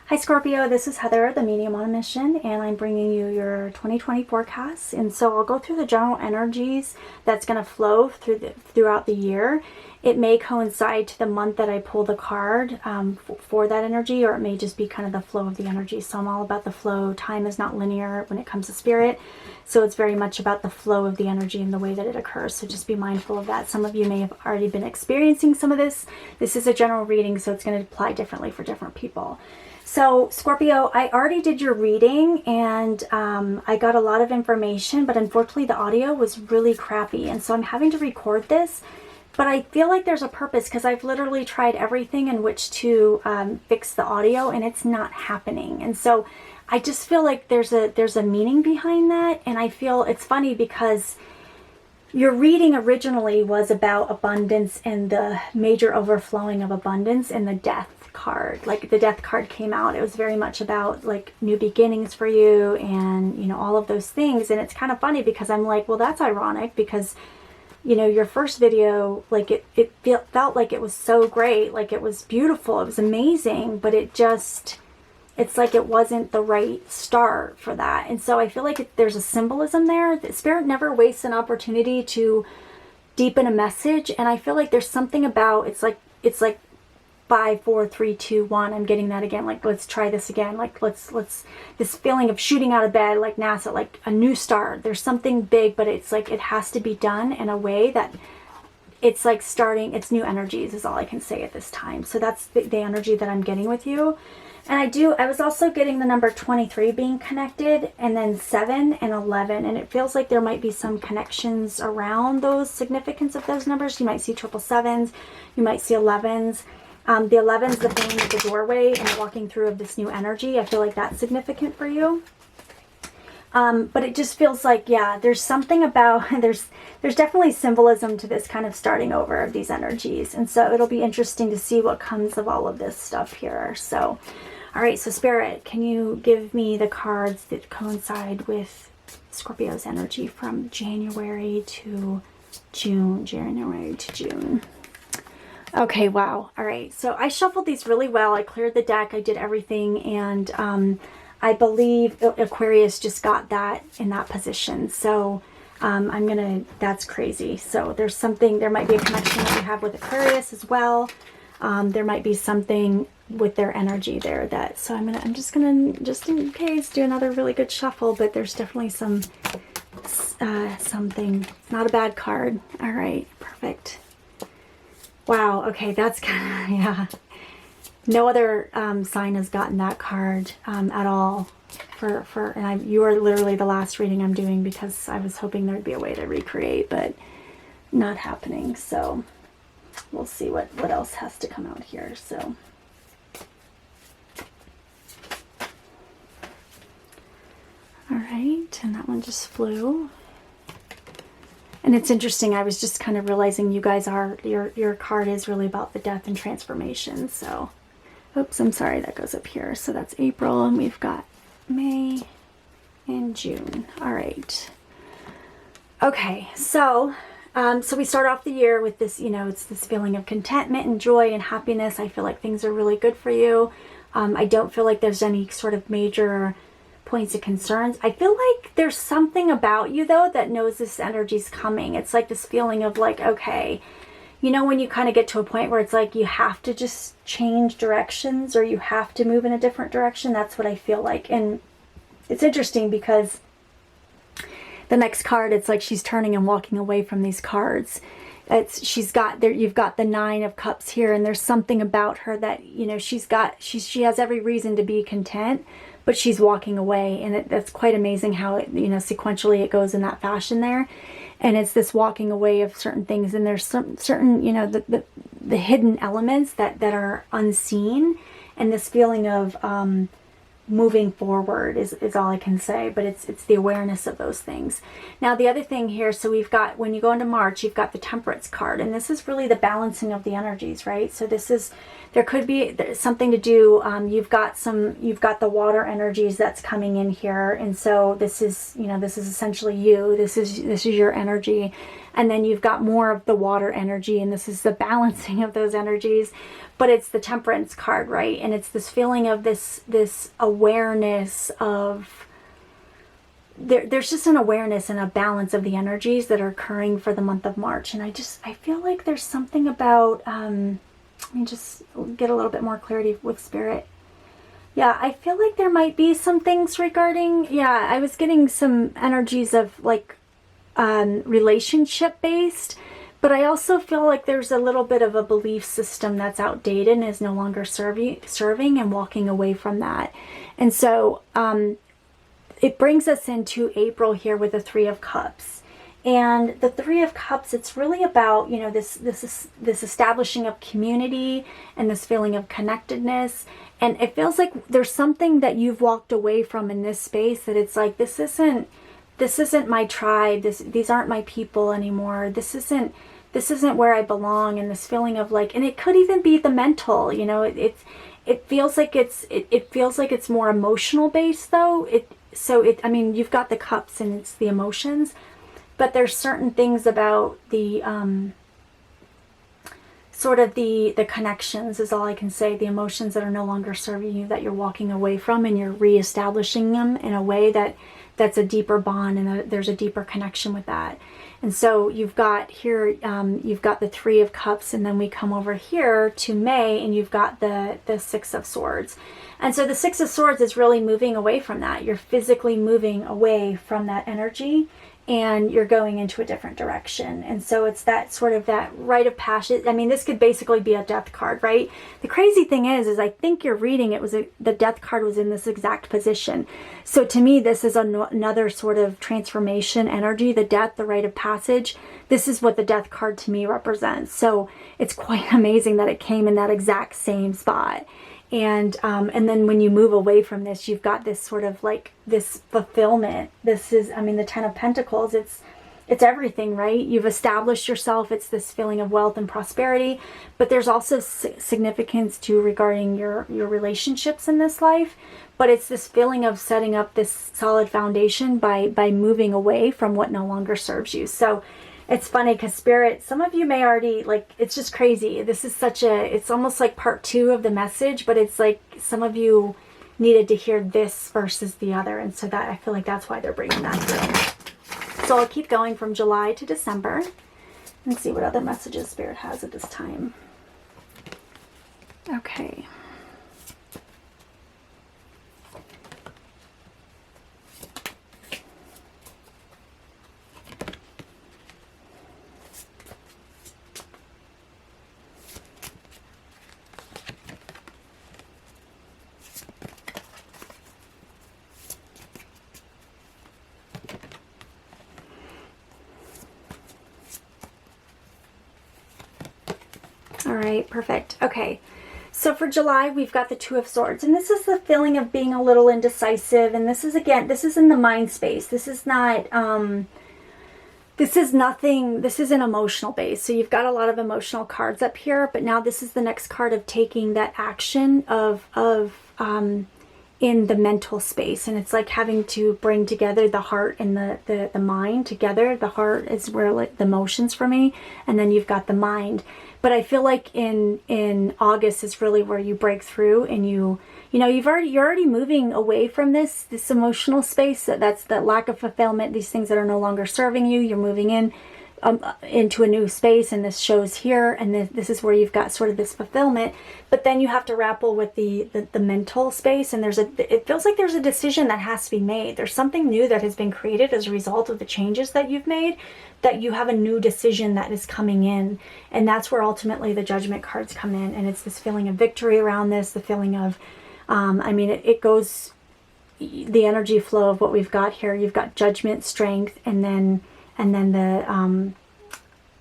Hi Scorpio, this is Heather, the medium on a mission, and I'm bringing you your 2020 forecast. And so I'll go through the general energies that's going to flow throughout the year. It may coincide to the month that I pull the card for that energy, or it may just be kind of the flow of the energy. So I'm all about the flow. Time is not linear when it comes to spirit, so it's very much about the flow of the energy and the way that it occurs. So just be mindful of that. Some of you may have already been experiencing some of this. This is a general reading, so it's going to apply differently for different people. So Scorpio, I already did your reading and I got a lot of information, but unfortunately the audio was really crappy. And so I'm having to record this, but I feel like there's a purpose because I've literally tried everything in which to fix the audio and it's not happening. And so I just feel like there's a meaning behind that. And I feel it's funny because your reading originally was about abundance and the major overflowing of abundance and the death card. Like the death card came out, it was very much about like new beginnings for you and, you know, all of those things. And it's kind of funny because I'm like, well, that's ironic because, you know, your first video, like it felt like it was so great, like it was beautiful, it was amazing, but it's like it wasn't the right start for that. And so I feel like there's a symbolism there. The spirit never wastes an opportunity to deepen a message. And I feel like there's something about, it's like 5, 4, 3, 2, 1. I'm getting that again. Like, let's try this again. Like, let's, this feeling of shooting out of bed, like NASA, like a new start. There's something big, but it's like, it has to be done in a way that it's like starting, it's new energies is all I can say at this time. So that's the energy that I'm getting with you. And I was also getting the number 23 being connected, and then 7 and 11. And it feels like there might be some connections around those significance of those numbers. You might see 777s, you might see 11s. The 11's the being at the doorway and walking through of this new energy. I feel like that's significant for you. But it just feels like, yeah, there's something about, there's definitely symbolism to this kind of starting over of these energies. And so it'll be interesting to see what comes of all of this stuff here. So, all right, so Spirit, can you give me the cards that coincide with Scorpio's energy from January to June? January to June. Okay, wow. All right, so I shuffled these really well. I cleared the deck, I did everything, and I believe Aquarius just got that in that position. So that's crazy. So there might be a connection that you have with Aquarius as well. There might be something with their energy there so I'm just gonna, just in case, do another really good shuffle, but there's definitely something, not a bad card. All right, perfect. Wow, okay, that's kind of, yeah. No other sign has gotten that card at all. You are literally the last reading I'm doing because I was hoping there'd be a way to recreate, but not happening. So we'll see what else has to come out here. So, all right, and that one just flew. And it's interesting, I was just kind of realizing you guys your card is really about the death and transformation. So, oops, I'm sorry, that goes up here. So that's April, and we've got May and June. All right. Okay, so we start off the year with this, you know, it's this feeling of contentment and joy and happiness. I feel like things are really good for you. I don't feel like there's any sort of major points of concerns. I feel like there's something about you though that knows this energy's coming. It's like this feeling of like, okay, you know, when you kind of get to a point where it's like you have to just change directions or you have to move in a different direction. That's what I feel like. And it's interesting because the next card, it's like she's turning and walking away from these cards. You've got the 9 of Cups here, and there's something about her that, you know, she has every reason to be content, but she's walking away, and that's quite amazing how it, you know, sequentially it goes in that fashion there. And it's this walking away of certain things, and there's certain, you know, the hidden elements that are unseen, and this feeling of moving forward is all I can say, but it's the awareness of those things. Now the other thing here, so we've got, when you go into March, you've got the Temperance card, and this is really the balancing of the energies, right? So there could be something to do, you've got the water energies that's coming in here, and so this is essentially you, this is your energy, And then you've got more of the water energy, and this is the balancing of those energies. But it's the Temperance card, right? And it's this feeling of this awareness of, there's just an awareness and a balance of the energies that are occurring for the month of March. And I feel like there's something about, let me just get a little bit more clarity with Spirit. Yeah, I feel like there might be some things regarding, yeah, I was getting some energies of like relationship based, but I also feel like there's a little bit of a belief system that's outdated and is no longer serving and walking away from that. And so it brings us into April here with the Three of Cups. And the Three of Cups, it's really about, you know, this establishing of community and this feeling of connectedness. And it feels like there's something that you've walked away from in this space, that it's like, this isn't my tribe. These aren't my people anymore. This isn't where I belong. And this feeling of like, and it could even be the mental, you know, it feels like it's more emotional based though. I mean, you've got the cups and it's the emotions, but there's certain things about the, sort of the connections is all I can say, the emotions that are no longer serving you, that you're walking away from, and you're reestablishing them in a way that's a deeper bond, and there's a deeper connection with that. And so you've got here, you've got the Three of Cups, and then we come over here to May, and you've got the Six of Swords. And so the Six of Swords is really moving away from that. You're physically moving away from that energy, and you're going into a different direction. And so it's that sort of that rite of passage. I mean, this could basically be a death card, right? The crazy thing is I think you're reading it the death card was in this exact position. So to me, this is another sort of transformation energy, the death, the rite of passage. This is what the death card to me represents. So it's quite amazing that it came in that exact same spot. And then when you move away from this, you've got this sort of like this fulfillment. This is, I mean, the Ten of Pentacles, it's everything, right? You've established yourself. It's this feeling of wealth and prosperity, but there's also significance to regarding your relationships in this life. But it's this feeling of setting up this solid foundation by moving away from what no longer serves you. So it's funny because Spirit, some of you may already, like, it's just crazy. This is it's almost like part 2 of the message, but it's like some of you needed to hear this versus the other. And so that, I feel like that's why they're bringing that through. So I'll keep going from July to December and see what other messages Spirit has at this time. Okay. All right, perfect. Okay, so for July, we've got the Two of Swords, and this is the feeling of being a little indecisive, and this is, again, this is in the mind space. This is not, this is an emotional base. So you've got a lot of emotional cards up here, but now this is the next card of taking that action in the mental space. And it's like having to bring together the heart and the mind together. The heart is where, like, the emotions for me, and then you've got the mind. But I feel like in August is really where you break through, and you're already moving away from this emotional space. That's that lack of fulfillment, these things that are no longer serving you. You're moving into a new space, and this shows here, and this is where you've got sort of this fulfillment. But then you have to grapple with the mental space, and it feels like there's a decision that has to be made. There's something new that has been created as a result of the changes that you've made, that you have a new decision that is coming in, and that's where ultimately the Judgment cards come in. And it's this feeling of victory around this, the feeling of it goes, the energy flow of what we've got here. You've got Judgment, strength, and then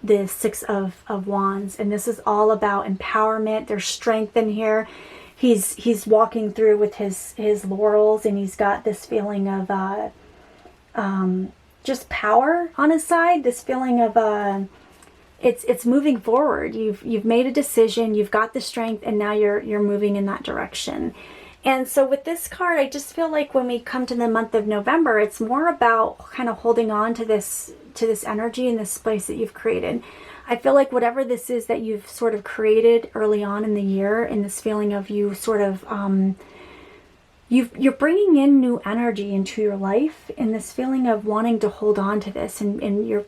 the Six of Wands, and this is all about empowerment. There's strength in here. He's walking through with his laurels, and he's got this feeling of just power on his side. This feeling of it's moving forward. You've made a decision. You've got the strength, and now you're moving in that direction. And so with this card, I just feel like when we come to the month of November, it's more about kind of holding on to this energy and this space that you've created. I feel like whatever this is that you've sort of created early on in the year, and this feeling of you sort of you're bringing in new energy into your life, and this feeling of wanting to hold on to this, and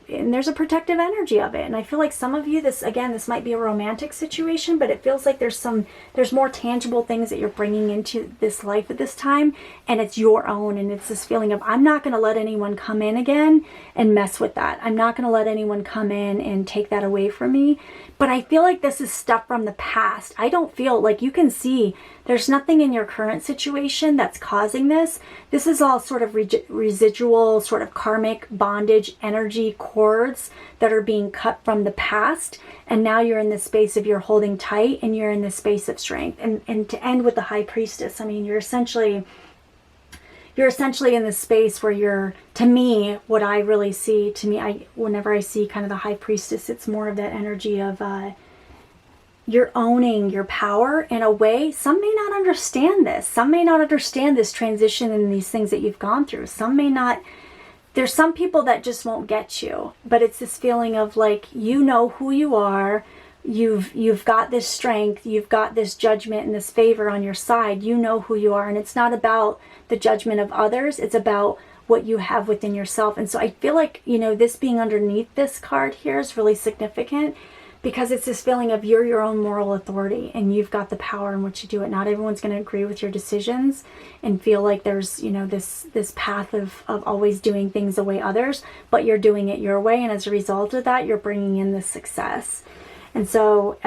there's a protective energy of it. And I feel like some of you, this might be a romantic situation, but it feels like there's more tangible things that you're bringing into this life at this time, and it's your own. And it's this feeling of, I'm not going to let anyone come in again and mess with that. I'm not going to let anyone come in and take that away from me. But I feel like this is stuff from the past. I don't feel like, you can see there's nothing in your current situation that's causing this. This is all sort of residual, sort of karmic bondage energy cords that are being cut from the past. And now you're in this space of, you're holding tight, and you're in this space of strength. And to end with the High Priestess, I mean, you're essentially in this space where you're, to me, what I really see, whenever I see kind of the High Priestess, it's more of that energy of you're owning your power in a way. Some may not understand this. Some may not understand this transition and these things that you've gone through. Some may not. There's some people that just won't get you. But it's this feeling of like, you know who you are. You've got this strength, you've got this judgment and this favor on your side. You know who you are, and it's not about the judgment of others. It's about what you have within yourself. And so I feel like, this being underneath this card here is really significant, because it's this feeling of, you're your own moral authority, and you've got the power in which to do it. Not everyone's going to agree with your decisions and feel like there's, this path of always doing things the way others, but you're doing it your way. And as a result of that, you're bringing in this success. And so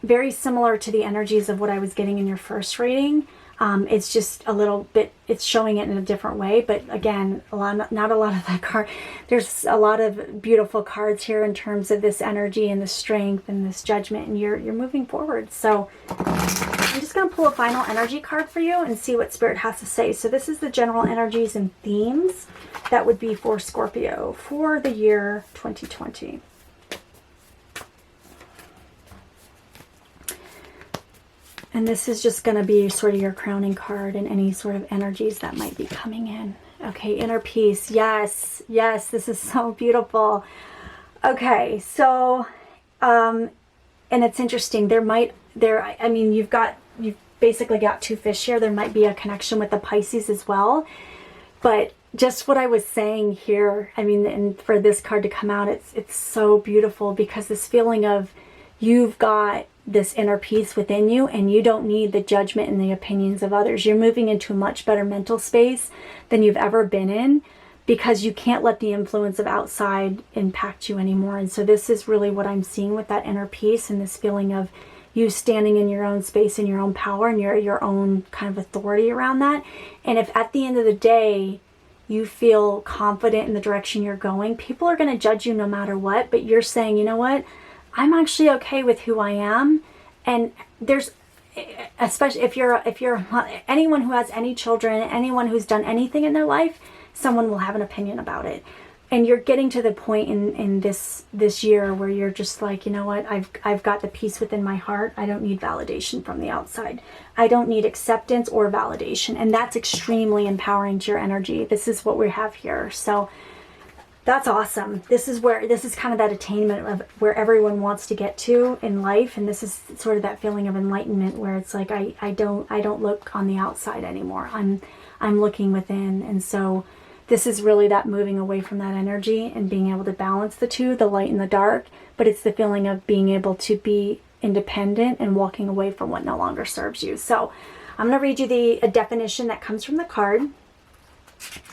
very similar to the energies of what I was getting in your first reading. It's just a little bit, it's showing it in a different way. But again, not a lot of that card. There's a lot of beautiful cards here in terms of this energy and the strength and this judgment, and you're moving forward. So I'm just going to pull a final energy card for you and see what Spirit has to say. So this is the general energies and themes that would be for Scorpio for the year 2020. And this is just going to be sort of your crowning card and any sort of energies that might be coming in. Okay, inner peace. Yes, yes, this is so beautiful. Okay, so, and it's interesting. You've basically got two fish here. There might be a connection with the Pisces as well. But just what I was saying here, and for this card to come out, it's so beautiful, because this feeling of, you've got this inner peace within you, and you don't need the judgment and the opinions of others. You're moving into a much better mental space than you've ever been in, because you can't let the influence of outside impact you anymore. And so this is really what I'm seeing with that inner peace, and this feeling of you standing in your own space and your own power and your own kind of authority around that. And if at the end of the day you feel confident in the direction you're going, people are going to judge you no matter what, but you're saying, you know what, I'm actually okay with who I am. And there's, especially if you're anyone who has any children, anyone who's done anything in their life, someone will have an opinion about it. And you're getting to the point in this year where you're just like, you know what, I've got the peace within my heart. I don't need validation from the outside. I don't need acceptance or validation. And that's extremely empowering to your energy. This is what we have here. So that's awesome. This is kind of that attainment of where everyone wants to get to in life. And this is sort of that feeling of enlightenment where it's like, I don't look on the outside anymore. I'm looking within. And so this is really that moving away from that energy and being able to balance the two, the light and the dark. But it's the feeling of being able to be independent and walking away from what no longer serves you. So I'm going to read you a definition that comes from the card.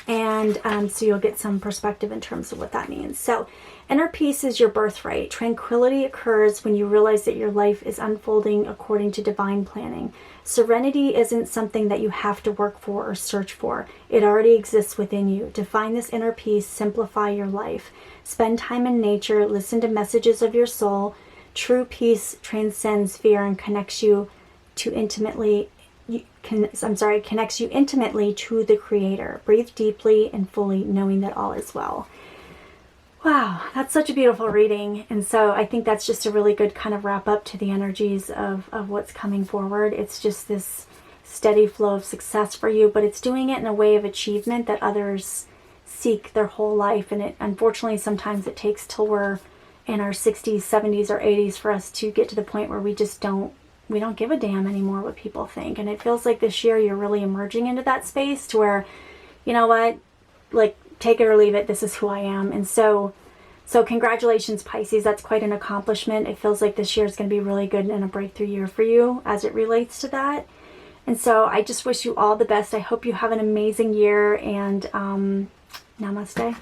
And so you'll get some perspective in terms of what that means. So inner peace is your birthright. Tranquility occurs when you realize that your life is unfolding according to divine planning. Serenity isn't something that you have to work for or search for. It already exists within you. To find this inner peace, simplify your life. Spend time in nature. Listen to messages of your soul. True peace transcends fear and connects you intimately to the Creator. Breathe deeply and fully, knowing that all is well. Wow, that's such a beautiful reading. And so I think that's just a really good kind of wrap up to the energies of what's coming forward. It's just this steady flow of success for you, but it's doing it in a way of achievement that others seek their whole life. And it, unfortunately, sometimes it takes till we're in our 60s, 70s, or 80s for us to get to the point where we just don't give a damn anymore what people think. And it feels like this year you're really emerging into that space to where, you know what, like, take it or leave it, this is who I am. And so congratulations, Pisces. That's quite an accomplishment. It feels like this year is going to be really good and a breakthrough year for you as it relates to that. And so I just wish you all the best. I hope you have an amazing year, and namaste.